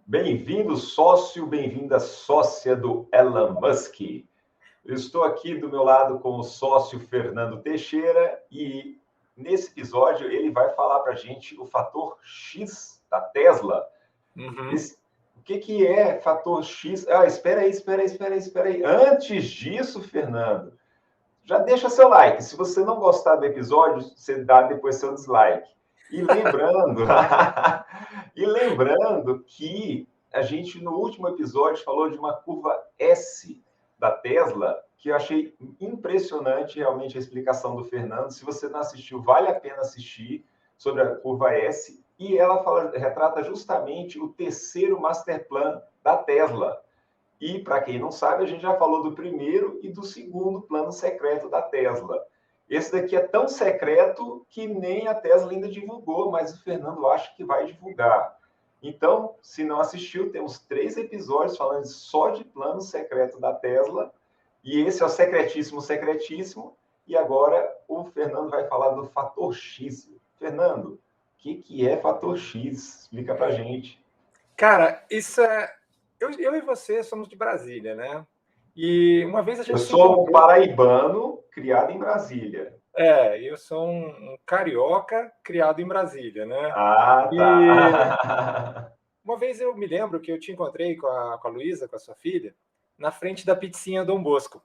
Bem-vindo, sócio, bem-vinda, sócia do Elon Musk. Eu estou aqui do meu lado com o sócio Fernando Teixeira e nesse episódio ele vai falar para a gente o fator X da Tesla. O que é fator X? Espera aí. Antes disso, Fernando, já deixa seu like. Se você não gostar do episódio, você dá depois seu dislike. E lembrando, que a gente no último episódio falou de uma curva S da Tesla, que eu achei impressionante realmente a explicação do Fernando. Se você não assistiu, vale a pena assistir sobre a curva S. E ela retrata justamente o terceiro master plan da Tesla. E, para quem não sabe, a gente já falou do primeiro e do segundo plano secreto da Tesla. Esse daqui é tão secreto que nem a Tesla ainda divulgou, mas o Fernando acha que vai divulgar. Então, se não assistiu, temos 3 episódios falando só de plano secreto da Tesla. E esse é o secretíssimo. E agora o Fernando vai falar do fator X. Fernando, o que é fator X? Explica para a gente. Cara, isso é... Eu e você somos de Brasília, né? E uma vez a gente... Eu sou um paraibano criado em Brasília. Eu sou um carioca criado em Brasília, né? Ah, tá. E uma vez eu me lembro que eu te encontrei com a Luísa, com a sua filha, na frente da pizzinha Dom Bosco,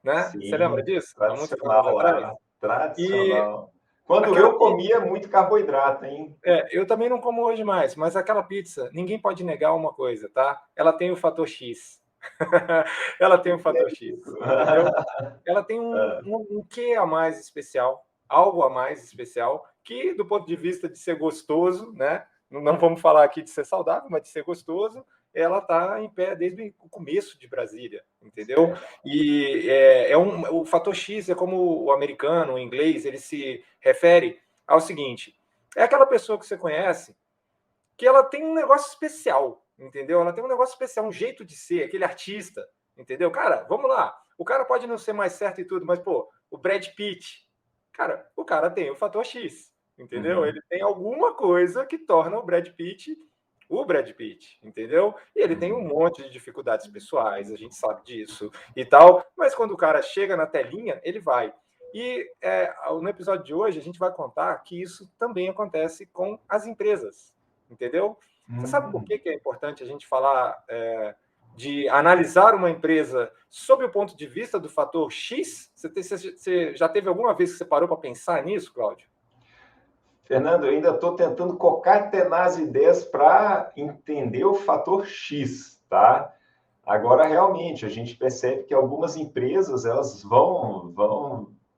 né? Sim, você lembra disso? tradicional lá. Tradicional. Quando eu comia muito carboidrato, hein? Eu também não como hoje mais, mas aquela pizza, ninguém pode negar uma coisa, tá? Ela tem o fator X. Ela tem o fator X, entendeu? Ela tem um quê a mais especial, algo a mais especial, que do ponto de vista de ser gostoso, né? Não vamos falar aqui de ser saudável, mas de ser gostoso, ela está em pé desde o começo de Brasília, entendeu? E o fator X é como o americano, o inglês, ele se refere ao seguinte: é aquela pessoa que você conhece que ela tem um negócio especial, entendeu? Ela tem um negócio especial, um jeito de ser, aquele artista, entendeu? Cara, vamos lá. O cara pode não ser mais certo e tudo, mas, pô, o Brad Pitt, cara, o cara tem o fator X, entendeu? Ele tem alguma coisa que torna o Brad Pitt, entendeu? E ele tem um monte de dificuldades pessoais, a gente sabe disso e tal, mas quando o cara chega na telinha, ele vai. E no episódio de hoje a gente vai contar que isso também acontece com as empresas, entendeu? Você sabe por que é importante a gente falar de analisar uma empresa sob o ponto de vista do fator X? Você já teve alguma vez que você parou para pensar nisso, Cláudio? Fernando, eu ainda estou tentando concatenar as ideias para entender o fator X, tá? Agora, realmente, a gente percebe que algumas empresas, elas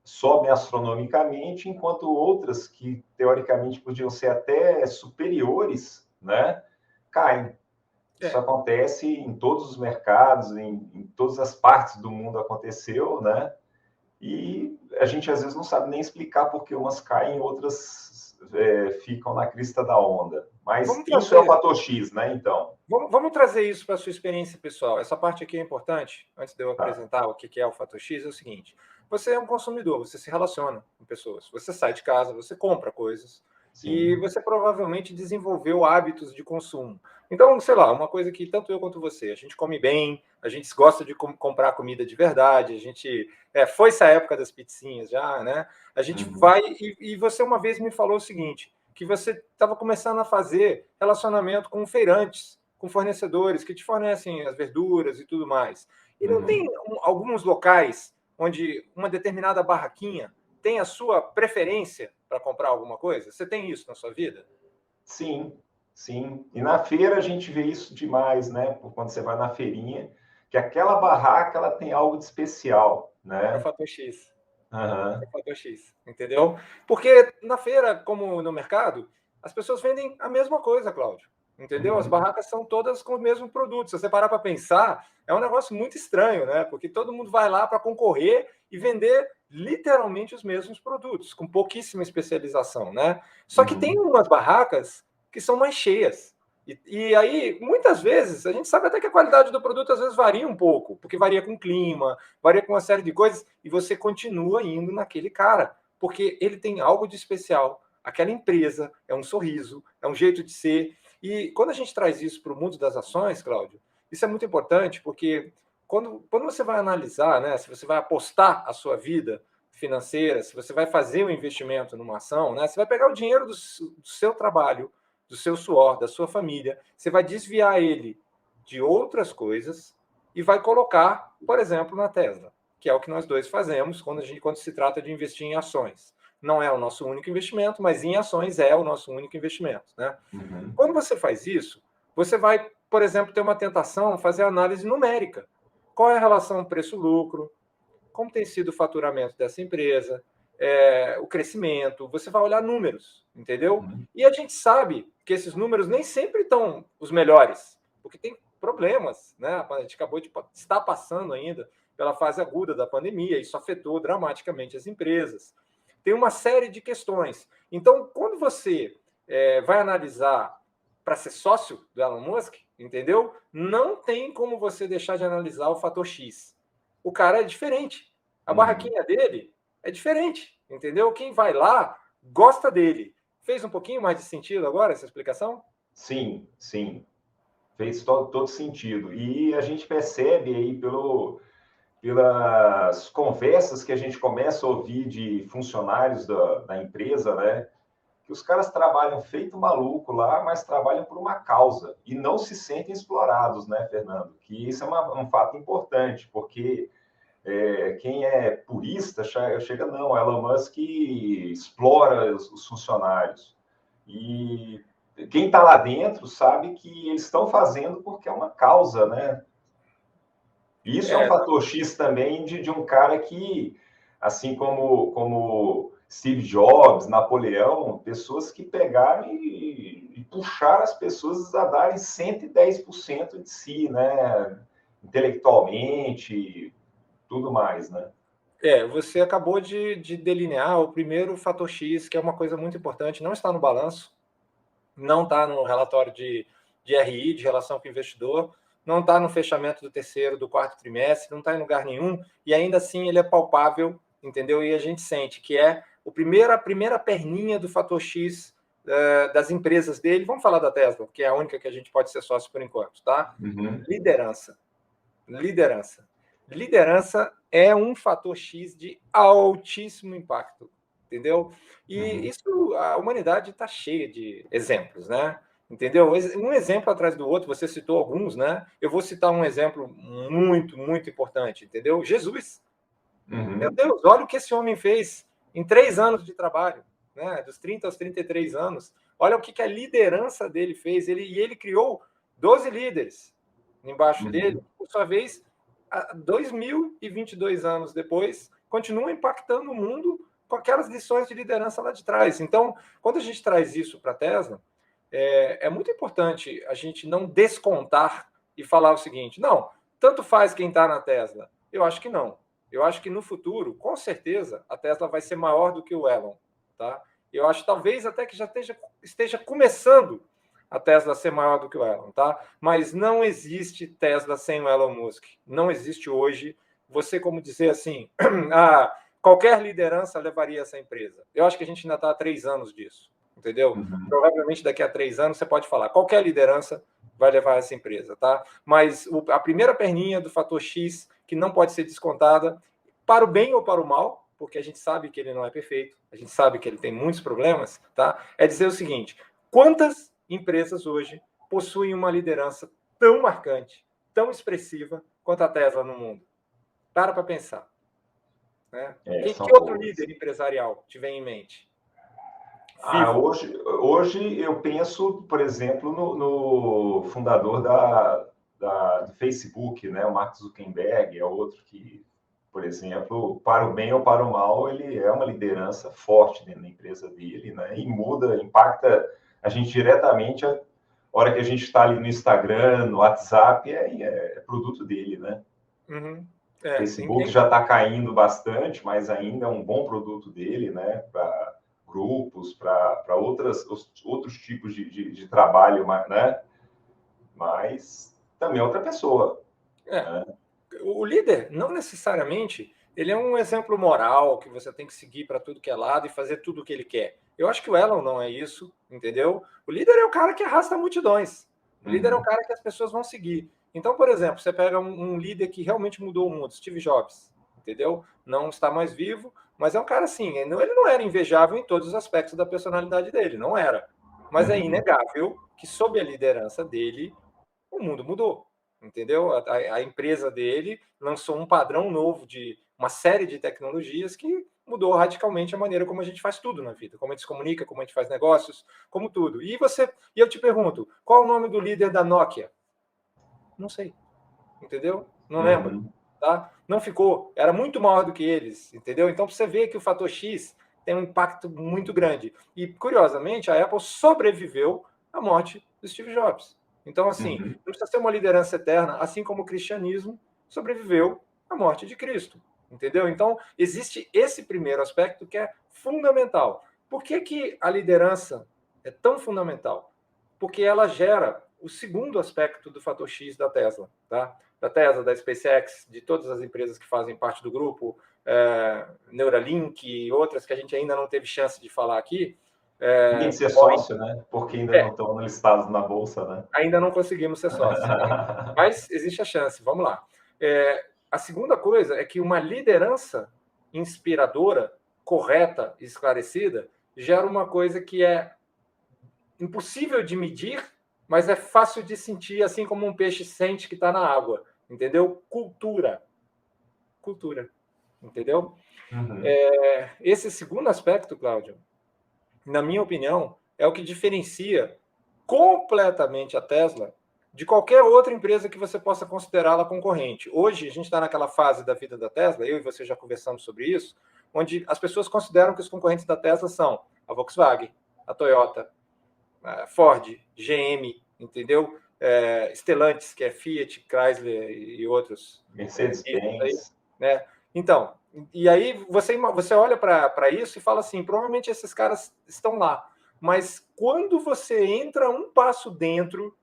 sobem astronomicamente, enquanto outras que, teoricamente, podiam ser até superiores, né, caem. Isso acontece em todos os mercados, em todas as partes do mundo aconteceu, né? E a gente, às vezes, não sabe nem explicar por que umas caem e outras ficam na crista da onda. Mas isso é o fator X, né, então? Vamos trazer isso para a sua experiência pessoal. Essa parte aqui é importante, antes de eu apresentar o que é o fator X, é o seguinte: você é um consumidor, você se relaciona com pessoas, você sai de casa, você compra coisas, sim, e você provavelmente desenvolveu hábitos de consumo. Então, sei lá, uma coisa que tanto eu quanto você, a gente come bem, a gente gosta de comprar comida de verdade, a gente... foi essa época das pizzinhas já, né? A gente vai... E você uma vez me falou o seguinte, que você estava começando a fazer relacionamento com feirantes, com fornecedores que te fornecem as verduras e tudo mais. E não tem alguns locais onde uma determinada barraquinha tem a sua preferência para comprar alguma coisa? Você tem isso na sua vida? Sim, sim. E na feira a gente vê isso demais, né? Quando você vai na feirinha, que aquela barraca ela tem algo de especial, né? É o fator X. É o fator X, entendeu? Porque na feira, como no mercado, as pessoas vendem a mesma coisa, Cláudio. Entendeu? As barracas são todas com o mesmo produto. Se você parar para pensar, é um negócio muito estranho, né? Porque todo mundo vai lá para concorrer e vender literalmente os mesmos produtos, com pouquíssima especialização, né? Só que tem umas barracas que são mais cheias. E aí, muitas vezes, a gente sabe até que a qualidade do produto às vezes varia um pouco, porque varia com o clima, varia com uma série de coisas, e você continua indo naquele cara, porque ele tem algo de especial. Aquela empresa é um sorriso, é um jeito de ser. E quando a gente traz isso para o mundo das ações, Cláudio, isso é muito importante, porque quando você vai analisar, né, se você vai apostar a sua vida financeira, se você vai fazer um investimento numa ação, né, você vai pegar o dinheiro do seu trabalho, do seu suor, da sua família, você vai desviar ele de outras coisas e vai colocar, por exemplo, na Tesla, que é o que nós dois fazemos quando se trata de investir em ações. Não é o nosso único investimento, mas em ações é o nosso único investimento, né? Uhum. Quando você faz isso, você vai, por exemplo, ter uma tentação fazer análise numérica. Qual é a relação preço-lucro? Como tem sido o faturamento dessa empresa? O crescimento? Você vai olhar números, entendeu? Uhum. E a gente sabe que esses números nem sempre estão os melhores, porque tem problemas, né? A gente acabou de estar passando ainda pela fase aguda da pandemia, isso afetou dramaticamente as empresas. Tem uma série de questões. Então, quando você vai analisar para ser sócio do Elon Musk, entendeu? Não tem como você deixar de analisar o fator X. O cara é diferente. A barraquinha dele é diferente, entendeu? Quem vai lá gosta dele. Fez um pouquinho mais de sentido agora essa explicação? Sim, sim. Fez todo sentido. E a gente percebe aí pelas conversas que a gente começa a ouvir de funcionários da empresa, né? Que os caras trabalham feito maluco lá, mas trabalham por uma causa e não se sentem explorados, né, Fernando? Que isso é um fato importante, porque quem é purista chega, não, Elon Musk explora os funcionários. E quem está lá dentro sabe que eles estão fazendo porque é uma causa, né? E isso é um fator X também de um cara que, assim como Steve Jobs, Napoleão, pessoas que pegaram e puxaram as pessoas a darem 110% de si, né? Intelectualmente, tudo mais, né? Você acabou de delinear o primeiro fator X, que é uma coisa muito importante, não está no balanço, não está no relatório de RI, de relação com o investidor, não está no fechamento do terceiro, do quarto trimestre, não está em lugar nenhum, e ainda assim ele é palpável, entendeu? E a gente sente que é a primeira perninha do fator X das empresas dele. Vamos falar da Tesla, que é a única que a gente pode ser sócio por enquanto, tá? Uhum. Liderança. Liderança é um fator X de altíssimo impacto, entendeu? E isso, a humanidade está cheia de exemplos, né? Entendeu? Um exemplo atrás do outro, você citou alguns, né? Eu vou citar um exemplo muito, muito importante, entendeu? Jesus. Meu Deus, olha o que esse homem fez em 3 anos de trabalho, né? Dos 30 aos 33 anos. Olha o que a liderança dele fez. Ele criou 12 líderes embaixo dele, por sua vez, 2022 anos depois, continua impactando o mundo com aquelas lições de liderança lá de trás. Então, quando a gente traz isso para a Tesla, é muito importante a gente não descontar e falar o seguinte: não, tanto faz quem está na Tesla. Eu acho que não. Eu acho que no futuro, com certeza, a Tesla vai ser maior do que o Elon. Tá? Eu acho talvez até que já esteja começando a Tesla ser maior do que o Elon, tá? Mas não existe Tesla sem o Elon Musk. Não existe hoje. Você, como dizer assim, qualquer liderança levaria essa empresa. Eu acho que a gente ainda está há 3 anos disso, entendeu? Provavelmente daqui a 3 anos você pode falar, qualquer liderança vai levar essa empresa, tá? Mas a primeira perninha do fator X, que não pode ser descontada, para o bem ou para o mal, porque a gente sabe que ele não é perfeito, a gente sabe que ele tem muitos problemas, tá? É dizer o seguinte: quantas empresas hoje possuem uma liderança tão marcante, tão expressiva quanto a Tesla no mundo? Para pensar. Né? Que outro líder empresarial te vem em mente? Hoje eu penso, por exemplo, no fundador do Facebook, né? O Mark Zuckerberg é outro que, por exemplo, para o bem ou para o mal, ele é uma liderança forte dentro da empresa dele, né? E impacta a gente diretamente a hora que a gente está ali no Instagram, no WhatsApp, é produto dele, né? O Facebook já está caindo bastante, mas ainda é um bom produto dele, né? Para grupos, para outros tipos de trabalho, né? Mas também é outra pessoa. O líder, não necessariamente, ele é um exemplo moral que você tem que seguir para tudo que é lado e fazer tudo o que ele quer. Eu acho que o Elon não é isso, entendeu? O líder é o cara que arrasta multidões. O líder é o cara que as pessoas vão seguir. Então, por exemplo, você pega um líder que realmente mudou o mundo, Steve Jobs, entendeu? Não está mais vivo, mas é um cara assim, ele não era invejável em todos os aspectos da personalidade dele, não era. Mas é inegável que sob a liderança dele, o mundo mudou, entendeu? A empresa dele lançou um padrão novo de uma série de tecnologias que mudou radicalmente a maneira como a gente faz tudo na vida, como a gente se comunica, como a gente faz negócios, como tudo. E eu te pergunto, qual é o nome do líder da Nokia? Não sei, entendeu? Não lembro, tá? Não ficou, era muito maior do que eles, entendeu? Então você vê que o fator X tem um impacto muito grande. E curiosamente, a Apple sobreviveu à morte do Steve Jobs. Então, assim, não precisa ser uma liderança eterna, assim como o cristianismo sobreviveu à morte de Cristo, entendeu? Então, existe esse primeiro aspecto que é fundamental. Por que, que a liderança é tão fundamental? Porque ela gera o segundo aspecto do fator X da Tesla, tá? Da Tesla, da SpaceX, de todas as empresas que fazem parte do grupo, Neuralink e outras que a gente ainda não teve chance de falar aqui. Nem de ser sócio, né? Porque ainda não estão listados na bolsa, né? Ainda não conseguimos ser sócios. Mas existe a chance, vamos lá. A segunda coisa é que uma liderança inspiradora, correta, esclarecida, gera uma coisa que é impossível de medir, mas é fácil de sentir, assim como um peixe sente que está na água. Entendeu? Cultura. Cultura. Entendeu? Esse segundo aspecto, Cláudio, na minha opinião, é o que diferencia completamente a Tesla de qualquer outra empresa que você possa considerá-la concorrente. Hoje, a gente está naquela fase da vida da Tesla, eu e você já conversamos sobre isso, onde as pessoas consideram que os concorrentes da Tesla são a Volkswagen, a Toyota, a Ford, GM, entendeu? Stellantis, que é Fiat, Chrysler e outros. Mercedes-Benz. Né? Então, e aí você olha para isso e fala assim, provavelmente esses caras estão lá. Mas quando você entra um passo dentro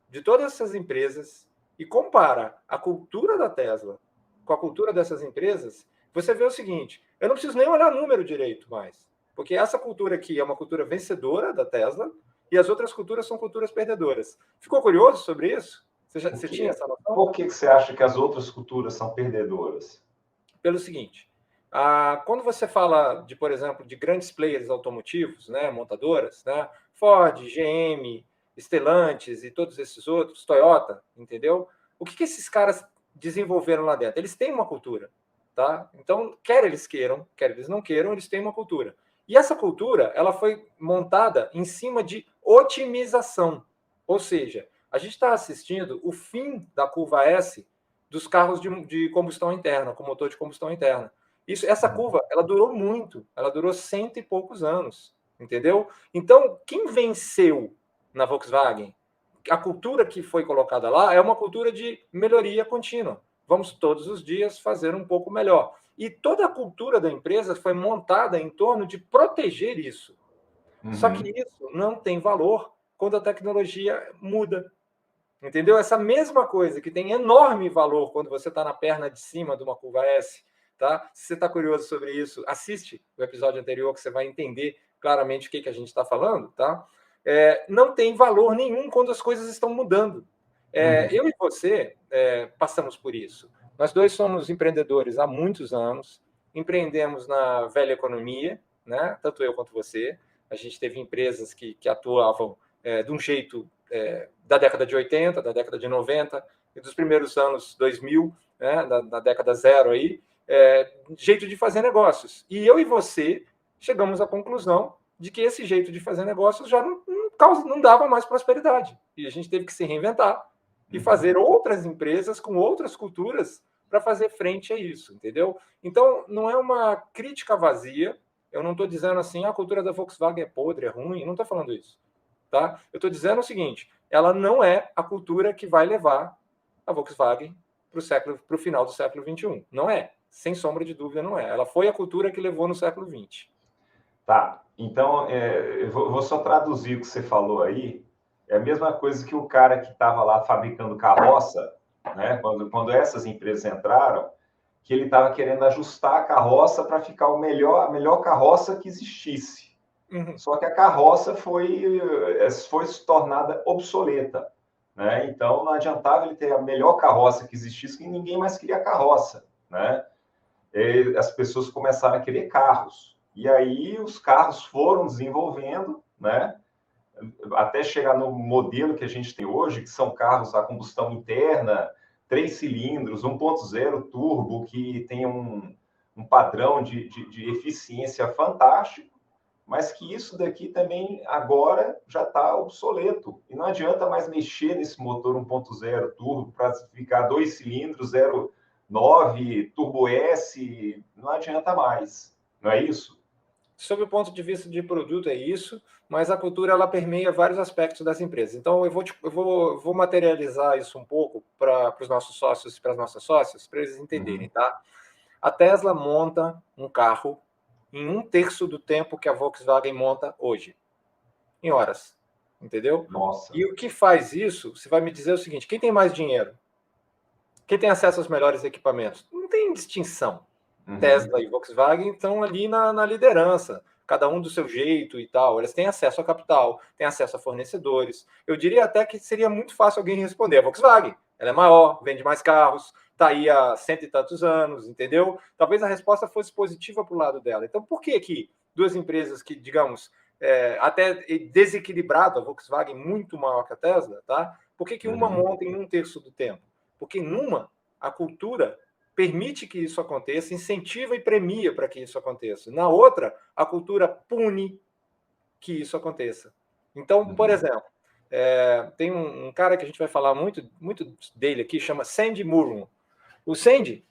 de todas essas empresas e compara a cultura da Tesla com a cultura dessas empresas, você vê o seguinte, eu não preciso nem olhar número direito mais, porque essa cultura aqui é uma cultura vencedora da Tesla e as outras culturas são culturas perdedoras. Ficou curioso sobre isso? Você tinha essa noção? Por que você acha que as outras culturas são perdedoras? Pelo seguinte, quando você fala de, por exemplo, de grandes players automotivos, né, montadoras, né, Ford, GM, Stellantis e todos esses outros, Toyota, entendeu? O que esses caras desenvolveram lá dentro? Eles têm uma cultura, tá? Então, quer eles queiram, quer eles não queiram, eles têm uma cultura. E essa cultura, ela foi montada em cima de otimização. Ou seja, a gente está assistindo o fim da curva S dos carros de combustão interna, com motor de combustão interna. Essa curva, ela durou muito, ela durou 100 e poucos anos, entendeu? Então, quem venceu na Volkswagen, a cultura que foi colocada lá é uma cultura de melhoria contínua. Vamos todos os dias fazer um pouco melhor. E toda a cultura da empresa foi montada em torno de proteger isso. Só que isso não tem valor quando a tecnologia muda. Entendeu? Essa mesma coisa que tem enorme valor quando você está na perna de cima de uma curva S, tá? Se você está curioso sobre isso, assiste o episódio anterior que você vai entender claramente o que a gente está falando, tá? Não tem valor nenhum quando as coisas estão mudando. Eu e você passamos por isso. Nós dois somos empreendedores há muitos anos, empreendemos na velha economia, né? Tanto eu quanto você. A gente teve empresas que atuavam de um jeito da década de 80, da década de 90 e dos primeiros anos 2000, né, da década zero aí, jeito de fazer negócios. E eu e você chegamos à conclusão de que esse jeito de fazer negócios já não dava mais prosperidade. E a gente teve que se reinventar e fazer outras empresas com outras culturas para fazer frente a isso, entendeu? Então, não é uma crítica vazia. Eu não estou dizendo assim, a cultura da Volkswagen é podre, é ruim, não estou falando isso. Tá? Eu estou dizendo o seguinte, ela não é a cultura que vai levar a Volkswagen para o final do século XXI. Não é. Sem sombra de dúvida, não é. Ela foi a cultura que levou no século XX. Tá. Então, eu vou só traduzir o que você falou aí. É a mesma coisa que o cara que estava lá fabricando carroça, né? Quando essas empresas entraram, que ele estava querendo ajustar a carroça para ficar a melhor carroça que existisse. Só que a carroça foi se tornada obsoleta, né? Então não adiantava ele ter a melhor carroça que existisse, que ninguém mais queria carroça, né? E as pessoas começaram a querer carros. E aí os carros foram desenvolvendo, né? Até chegar no modelo que a gente tem hoje, que são carros a combustão interna, 3 cilindros, 1.0 turbo, que tem um padrão de eficiência fantástico, mas que isso daqui também agora já está obsoleto. E não adianta mais mexer nesse motor 1.0 turbo para ficar 2 cilindros, 0,9, turbo S, não adianta mais. Não é isso? Sob o ponto de vista de produto é isso, mas a cultura ela permeia vários aspectos das empresas. Então eu vou materializar isso um pouco para os nossos sócios e para as nossas sócias, para eles entenderem, tá? A Tesla monta um carro em 1/3 do tempo que a Volkswagen monta hoje, em horas, entendeu? Nossa. E o que faz isso, você vai me dizer o seguinte, quem tem mais dinheiro? Quem tem acesso aos melhores equipamentos? Não tem distinção. Tesla e Volkswagen estão ali na liderança, cada um do seu jeito e tal. Eles têm acesso a capital, têm acesso a fornecedores. Eu diria até que seria muito fácil alguém responder. A Volkswagen, ela é maior, vende mais carros, está aí há 100 e tantos anos, entendeu? Talvez a resposta fosse positiva para o lado dela. Então, por que duas empresas que, digamos, até desequilibrado, a Volkswagen muito maior que a Tesla, tá? Por que uma monta em 1/3 do tempo? Porque numa, a cultura permite que isso aconteça, incentiva e premia para que isso aconteça. Na outra, a cultura pune que isso aconteça. Então, por exemplo, tem um cara que a gente vai falar muito dele aqui, chama Sandy Munro. O Sandy,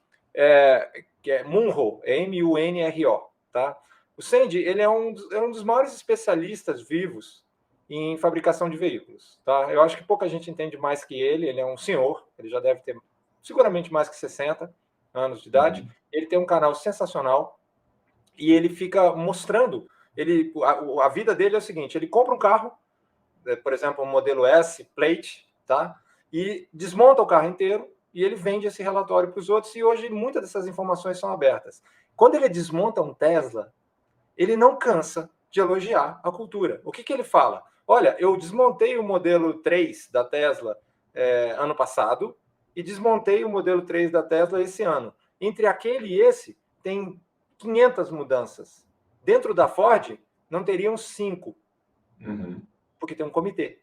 que é Munro, é M-U-N-R-O, tá? O Sandy, ele é um dos maiores especialistas vivos em fabricação de veículos, tá? Eu acho que pouca gente entende mais que ele é um senhor, ele já deve ter seguramente mais que 60 anos de idade. Ele tem um canal sensacional e ele fica mostrando. A vida dele é o seguinte: ele compra um carro, por exemplo, um modelo S Plate, tá? E desmonta o carro inteiro e ele vende esse relatório para os outros. E hoje muitas dessas informações são abertas. Quando ele desmonta um Tesla, ele não cansa de elogiar a cultura. O que ele fala? Olha, eu desmontei o modelo 3 da Tesla ano passado e desmontei o modelo 3 da Tesla esse ano. Entre aquele e esse, tem 500 mudanças. Dentro da Ford, não teriam 5, porque tem um comitê,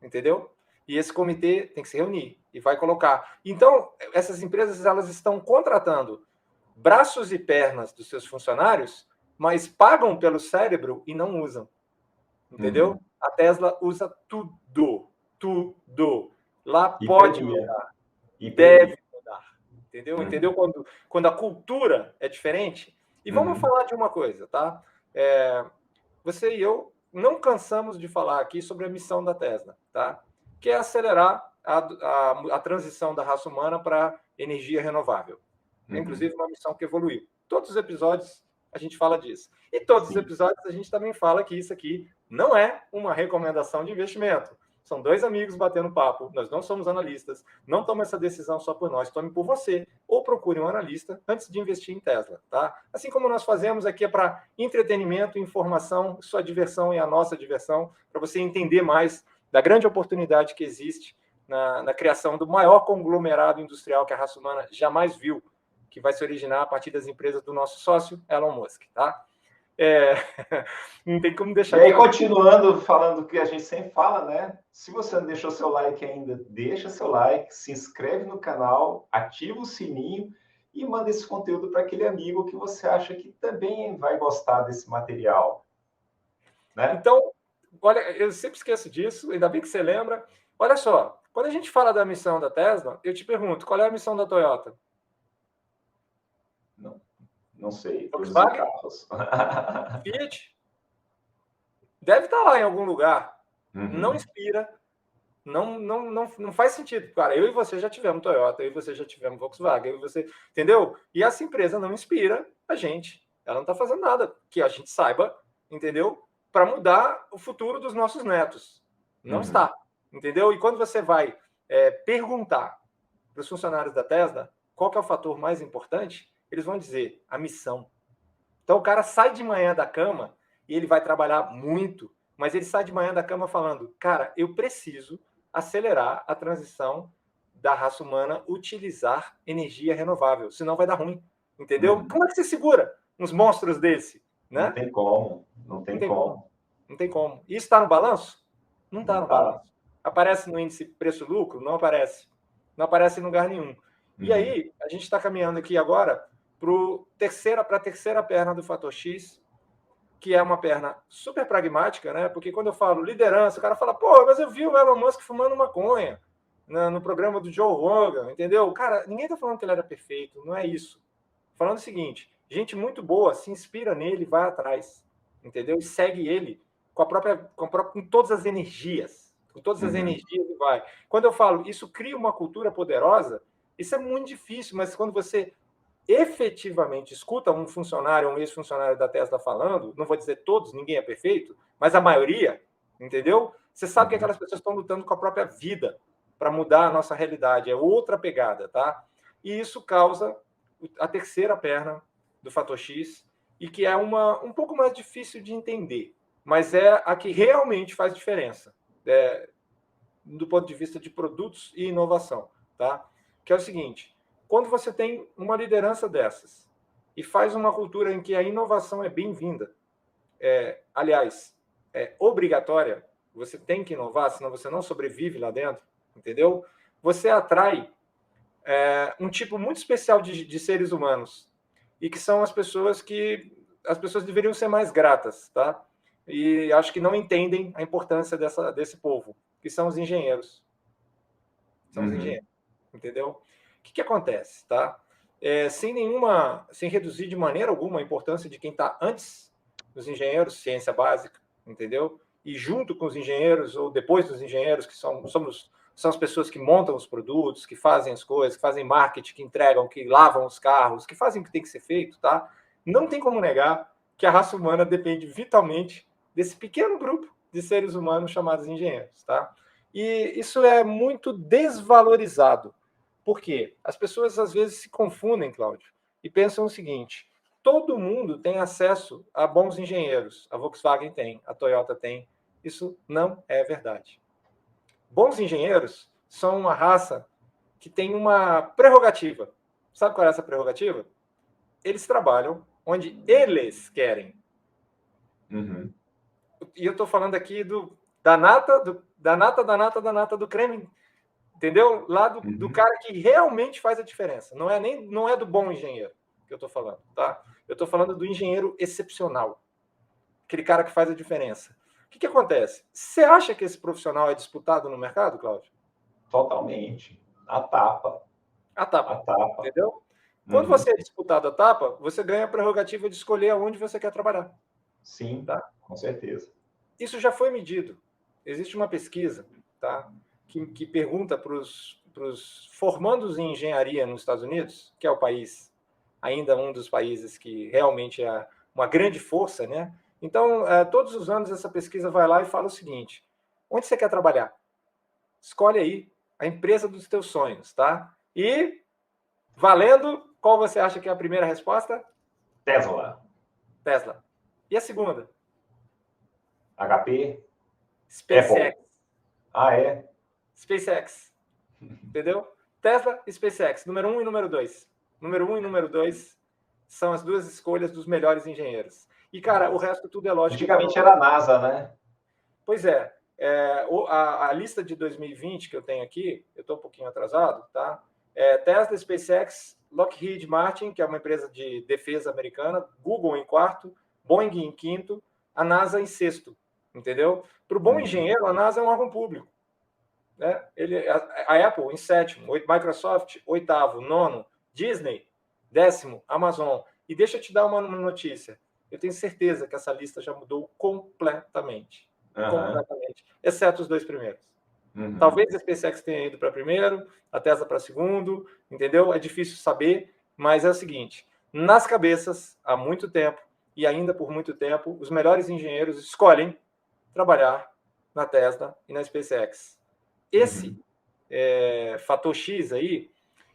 entendeu? E esse comitê tem que se reunir e vai colocar. Então, essas empresas elas estão contratando braços e pernas dos seus funcionários, mas pagam pelo cérebro e não usam, entendeu? A Tesla usa tudo. Lá E pode mudar. E deve mudar. Entendeu? Quando a cultura é diferente. E vamos falar de uma coisa, tá? Você e eu não cansamos de falar aqui sobre a missão da Tesla, tá? Que é acelerar a transição da raça humana para energia renovável. É, inclusive, uma missão que evoluiu. Todos os episódios a gente fala disso. E todos os episódios a gente também fala que isso aqui não é uma recomendação de investimento. São dois amigos batendo papo, nós não somos analistas, não tome essa decisão só por nós, tome por você, ou procure um analista antes de investir em Tesla, tá? Assim como nós fazemos aqui é para entretenimento, informação, sua diversão e a nossa diversão, para você entender mais da grande oportunidade que existe na criação do maior conglomerado industrial que a raça humana jamais viu, que vai se originar a partir das empresas do nosso sócio, Elon Musk, tá? Não tem como deixar. E aí, continuando falando o que a gente sempre fala, né? Se você não deixou seu like ainda, deixa seu like, se inscreve no canal, ativa o sininho e manda esse conteúdo para aquele amigo que você acha que também vai gostar desse material, né? Então, olha, eu sempre esqueço disso, ainda bem que você lembra. Olha só, quando a gente fala da missão da Tesla, eu te pergunto, qual é a missão da Toyota? Não sei. Volkswagen? Fiat? Deve estar lá em algum lugar. Não inspira. Não faz sentido. Cara, eu e você já tivemos Toyota, eu e você já tivemos Volkswagen, eu e você... Entendeu? E essa empresa não inspira a gente. Ela não está fazendo nada que a gente saiba, entendeu? Para mudar o futuro dos nossos netos. Não está. Entendeu? E quando você vai perguntar para os funcionários da Tesla qual que é o fator mais importante? Eles vão dizer a missão. Então o cara sai de manhã da cama e ele vai trabalhar muito, mas ele sai de manhã da cama falando, cara, eu preciso acelerar a transição da raça humana utilizar energia renovável, senão vai dar ruim, entendeu? Como é que você segura uns monstros desse? Né? Não tem como, não tem como. Não tem como. Isso está no balanço? Não está no tá. balanço. Aparece no índice preço-lucro? Não aparece. Não aparece em lugar nenhum. E aí, a gente está caminhando aqui agora para a terceira perna do fator X, que é uma perna super pragmática, né? Porque quando eu falo liderança, o cara fala, pô, mas eu vi o Elon Musk fumando maconha no programa do Joe Rogan, entendeu? Cara, ninguém está falando que ele era perfeito, não é isso. Falando o seguinte, gente muito boa se inspira nele, vai atrás, entendeu? E segue ele com todas as energias, e vai. Quando eu falo, isso cria uma cultura poderosa, isso é muito difícil, mas quando você efetivamente escuta um funcionário, um ex-funcionário da Tesla falando, não vou dizer todos, ninguém é perfeito, mas a maioria, entendeu? Você sabe que aquelas pessoas estão lutando com a própria vida para mudar a nossa realidade, é outra pegada, tá? E isso causa a terceira perna do fator X, e que é um pouco mais difícil de entender, mas é a que realmente faz diferença, do ponto de vista de produtos e inovação, tá? Que é o seguinte, quando você tem uma liderança dessas e faz uma cultura em que a inovação é bem-vinda, aliás, é obrigatória, você tem que inovar, senão você não sobrevive lá dentro, entendeu? Você atrai um tipo muito especial de seres humanos, e que são as pessoas deveriam ser mais gratas, tá? E acho que não entendem a importância desse povo, que são os engenheiros. São os engenheiros, entendeu? O que acontece, tá? Sem reduzir de maneira alguma a importância de quem está antes dos engenheiros, ciência básica, entendeu? E junto com os engenheiros, ou depois dos engenheiros, que são as pessoas que montam os produtos, que fazem as coisas, que fazem marketing, que entregam, que lavam os carros, que fazem o que tem que ser feito, tá? Não tem como negar que a raça humana depende vitalmente desse pequeno grupo de seres humanos chamados engenheiros, tá? E isso é muito desvalorizado. Por quê? As pessoas às vezes se confundem, Cláudio, e pensam o seguinte: todo mundo tem acesso a bons engenheiros. A Volkswagen tem, a Toyota tem. Isso não é verdade. Bons engenheiros são uma raça que tem uma prerrogativa. Sabe qual é essa prerrogativa? Eles trabalham onde eles querem. E eu estou falando aqui da nata do creme, entendeu? Lá do cara que realmente faz a diferença. Não é do bom engenheiro que eu estou falando, tá? Eu estou falando do engenheiro excepcional, aquele cara que faz a diferença. O que acontece? Você acha que esse profissional é disputado no mercado, Cláudio? Totalmente. A tapa. Entendeu? Quando você é disputado a tapa, você ganha a prerrogativa de escolher aonde você quer trabalhar. Sim, tá? Com certeza. Isso já foi medido. Existe uma pesquisa, tá? que pergunta para os formandos em engenharia nos Estados Unidos, que é o país, ainda um dos países que realmente é uma grande força, né? Então, todos os anos essa pesquisa vai lá e fala o seguinte: onde você quer trabalhar? Escolhe aí a empresa dos teus sonhos, tá? E, valendo, qual você acha que é a primeira resposta? Tesla. E a segunda? HP. SpaceX. Apple. É? SpaceX. Entendeu? Tesla e SpaceX, número 1 e número 2. Número 1 e número 2 são as duas escolhas dos melhores engenheiros. E, cara, o resto tudo é lógico. Antigamente era a NASA, né? Pois é. A lista de 2020 que eu tenho aqui, eu estou um pouquinho atrasado, tá? Tesla, SpaceX, Lockheed Martin, que é uma empresa de defesa americana, Google em quarto, Boeing em quinto, a NASA em sexto, entendeu? Para o bom engenheiro, a NASA é um órgão público. Né? A Apple em sétimo, Microsoft oitavo, nono, Disney décimo, Amazon. E deixa eu te dar uma notícia. Eu tenho certeza que essa lista já mudou completamente. Completamente. Exceto os dois primeiros. Talvez a SpaceX tenha ido para primeiro, a Tesla para segundo, entendeu? É difícil saber, mas é o seguinte: nas cabeças, há muito tempo, e ainda por muito tempo, os melhores engenheiros escolhem trabalhar na Tesla e na SpaceX. Esse fator X aí,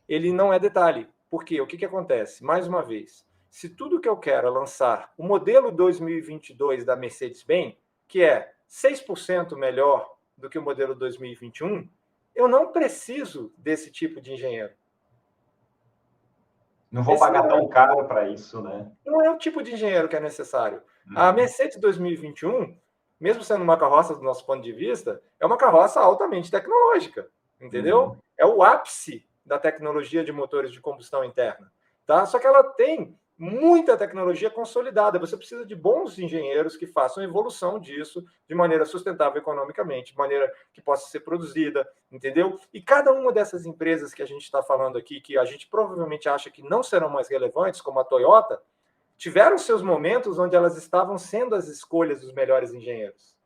ele não é detalhe. Porque o que acontece? Mais uma vez, se tudo que eu quero é lançar o modelo 2022 da Mercedes-Benz, que é 6% melhor do que o modelo 2021, eu não preciso desse tipo de engenheiro. Não vou pagar tão caro para isso, né? Não é o tipo de engenheiro que é necessário. A Mercedes 2021, mesmo sendo uma carroça do nosso ponto de vista, é uma carroça altamente tecnológica, entendeu? É o ápice da tecnologia de motores de combustão interna, tá? Só que ela tem muita tecnologia consolidada. Você precisa de bons engenheiros que façam a evolução disso de maneira sustentável economicamente, de maneira que possa ser produzida, entendeu? E cada uma dessas empresas que a gente está falando aqui, que a gente provavelmente acha que não serão mais relevantes, como a Toyota, tiveram seus momentos onde elas estavam sendo as escolhas dos melhores engenheiros.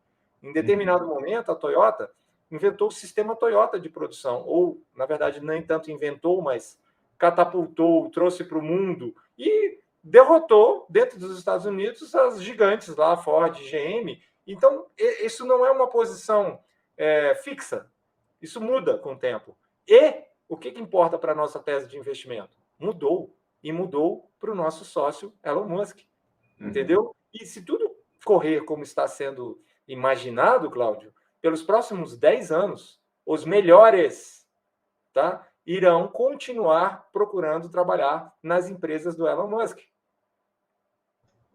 Em determinado momento, a Toyota inventou o sistema Toyota de produção, ou, na verdade, nem tanto inventou, mas catapultou, trouxe para o mundo e derrotou, dentro dos Estados Unidos, as gigantes lá, Ford, GM. Então, isso não é uma posição fixa. Isso muda com o tempo. E o que importa para a nossa tese de investimento? Mudou. E mudou para o nosso sócio Elon Musk. Entendeu? E se tudo correr como está sendo imaginado, Cláudio, pelos próximos 10 anos, os melhores, tá, irão continuar procurando trabalhar nas empresas do Elon Musk.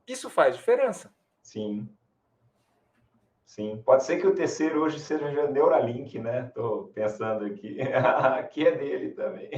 Isso faz diferença. Sim. Sim, pode ser que o terceiro hoje seja Neuralink, né? Estou pensando aqui. Aqui é dele também.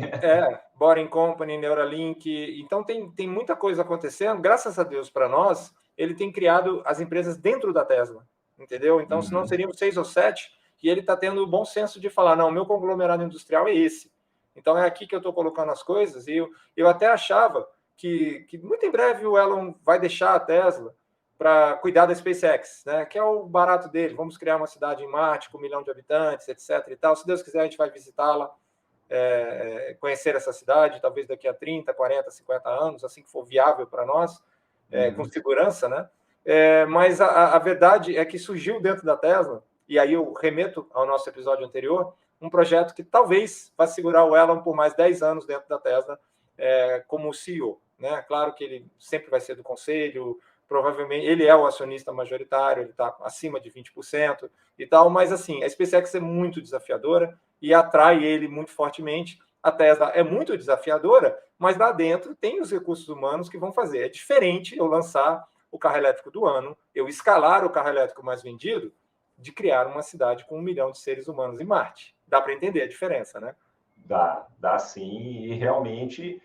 Boring Company, Neuralink. Então, tem muita coisa acontecendo. Graças a Deus, para nós, ele tem criado as empresas dentro da Tesla, entendeu? Então, senão seriam 6 ou 7, e ele está tendo o bom senso de falar, não, meu conglomerado industrial é esse. Então, é aqui que eu estou colocando as coisas, e eu até achava que muito em breve o Elon vai deixar a Tesla para cuidar da SpaceX, né? Que é o barato dele. Vamos criar uma cidade em Marte com 1 milhão de habitantes, etc. e tal. Se Deus quiser, a gente vai visitá-la, conhecer essa cidade, talvez daqui a 30, 40, 50 anos, assim que for viável para nós, com segurança, né? Mas a verdade é que surgiu dentro da Tesla, e aí eu remeto ao nosso episódio anterior, um projeto que talvez vá segurar o Elon por mais 10 anos dentro da Tesla como CEO, né? Claro que ele sempre vai ser do conselho, provavelmente ele é o acionista majoritário, ele está acima de 20% e tal, mas assim, a SpaceX é muito desafiadora e atrai ele muito fortemente. A Tesla é muito desafiadora, mas lá dentro tem os recursos humanos que vão fazer. É diferente eu lançar o carro elétrico do ano, eu escalar o carro elétrico mais vendido, de criar uma cidade com 1 milhão de seres humanos em Marte. Dá para entender a diferença, né? Dá sim, e realmente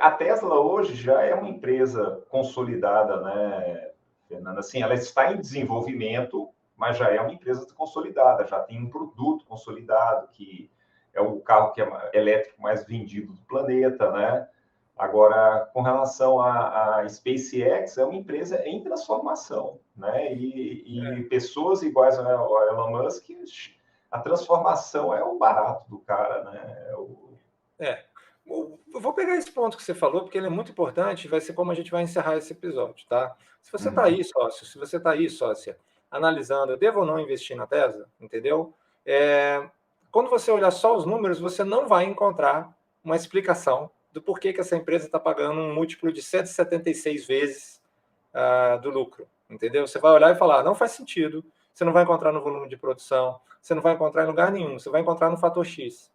a Tesla hoje já é uma empresa consolidada, né, Fernanda? Assim, ela está em desenvolvimento, mas já é uma empresa consolidada, já tem um produto consolidado, que é o carro que é elétrico mais vendido do planeta, né? Agora, com relação à SpaceX, é uma empresa em transformação, né? E pessoas iguais ao Elon Musk, a transformação é o barato do cara, né? Eu vou pegar esse ponto que você falou, porque ele é muito importante, vai ser como a gente vai encerrar esse episódio, tá? Se você está aí, sócio, se você está aí, sócia, analisando, eu devo ou não investir na Tesla, entendeu? Quando você olhar só os números, você não vai encontrar uma explicação do porquê que essa empresa está pagando um múltiplo de 176 vezes do lucro, entendeu? Você vai olhar e falar, não faz sentido, você não vai encontrar no volume de produção, você não vai encontrar em lugar nenhum, você vai encontrar no fator X.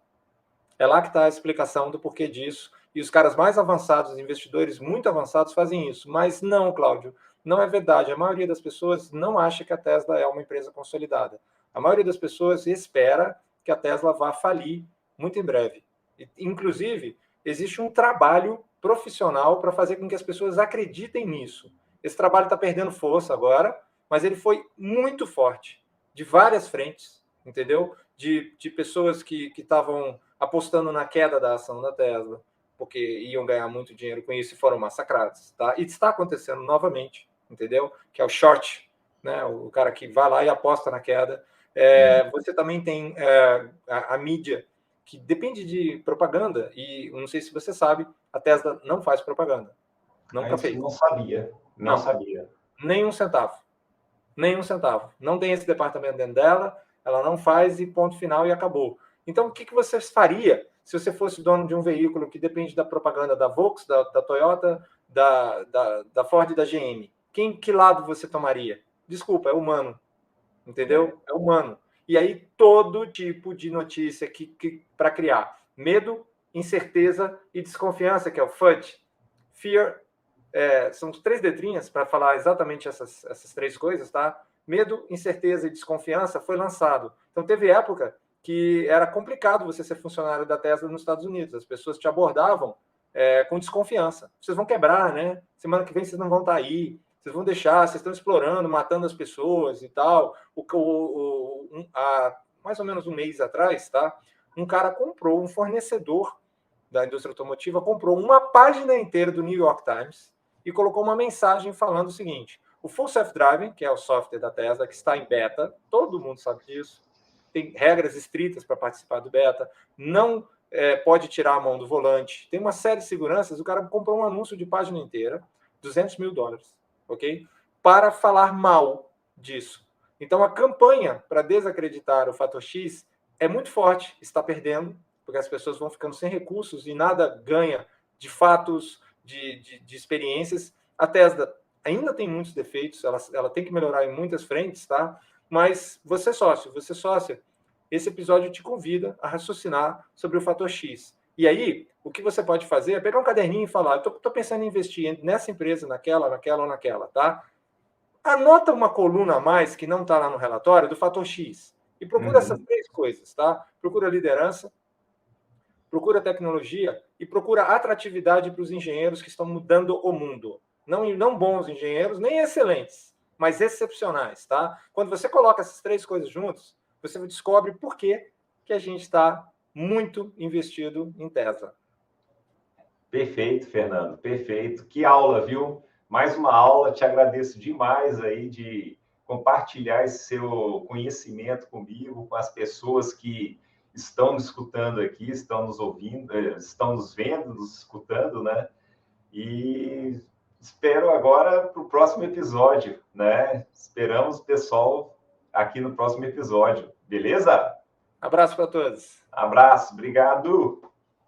É lá que está a explicação do porquê disso. E os caras mais avançados, investidores muito avançados, fazem isso. Mas não, Cláudio, não é verdade. A maioria das pessoas não acha que a Tesla é uma empresa consolidada. A maioria das pessoas espera que a Tesla vá falir muito em breve. Inclusive, existe um trabalho profissional para fazer com que as pessoas acreditem nisso. Esse trabalho está perdendo força agora, mas ele foi muito forte, de várias frentes, entendeu? De pessoas que estavam apostando na queda da ação da Tesla, porque iam ganhar muito dinheiro com isso e foram massacrados, tá? E está acontecendo novamente, entendeu? Que é o short, né? O cara que vai lá e aposta na queda. Você também tem a mídia, que depende de propaganda, e não sei se você sabe, a Tesla não faz propaganda. Nunca fez. Não sabia, não sabia. Nem um centavo. Nem um centavo. Não tem esse departamento dentro dela, ela não faz e ponto final e acabou. Então, o que você faria se você fosse dono de um veículo que depende da propaganda da Volkswagen, da Toyota, da Ford e da GM? Que lado você tomaria? Desculpa, é humano, entendeu? É humano. E aí, todo tipo de notícia para criar medo, incerteza e desconfiança, que é o FUD, Fear, são 3 letrinhas para falar exatamente essas 3 coisas, tá? Medo, incerteza e desconfiança foi lançado. Então, teve época que era complicado você ser funcionário da Tesla nos Estados Unidos. As pessoas te abordavam com desconfiança. Vocês vão quebrar, né? Semana que vem vocês não vão estar aí. Vocês vão deixar, vocês estão explorando, matando as pessoas e tal. Há mais ou menos um mês atrás, tá? Um cara comprou, um fornecedor da indústria automotiva, comprou uma página inteira do New York Times e colocou uma mensagem falando o seguinte: o Full Self Driving, que é o software da Tesla, que está em beta, todo mundo sabe disso, tem regras estritas para participar do beta, não pode tirar a mão do volante, tem uma série de seguranças. O cara comprou um anúncio de página inteira, $200 mil, ok? Para falar mal disso. Então, a campanha para desacreditar o fator X é muito forte, está perdendo, porque as pessoas vão ficando sem recursos e nada ganha de fatos, de experiências. A Tesla ainda tem muitos defeitos, ela tem que melhorar em muitas frentes, tá? Mas você sócia, esse episódio te convida a raciocinar sobre o fator X. E aí, o que você pode fazer é pegar um caderninho e falar: estou pensando em investir nessa empresa, naquela ou naquela, tá? Anota uma coluna a mais que não está lá no relatório do fator X. E procura essas 3 coisas, tá? Procura liderança, procura tecnologia e procura atratividade para os engenheiros que estão mudando o mundo. Não bons engenheiros, nem excelentes, mas excepcionais, tá? Quando você coloca essas 3 coisas juntos, você descobre por que a gente está muito investido em Tesla. Perfeito, Fernando, perfeito. Que aula, viu? Mais uma aula, te agradeço demais aí de compartilhar esse seu conhecimento comigo, com as pessoas que estão nos escutando aqui, estão nos ouvindo, estão nos vendo, nos escutando, né? E espero agora para o próximo episódio, né? Esperamos o pessoal aqui no próximo episódio, beleza? Abraço para todos. Abraço, obrigado.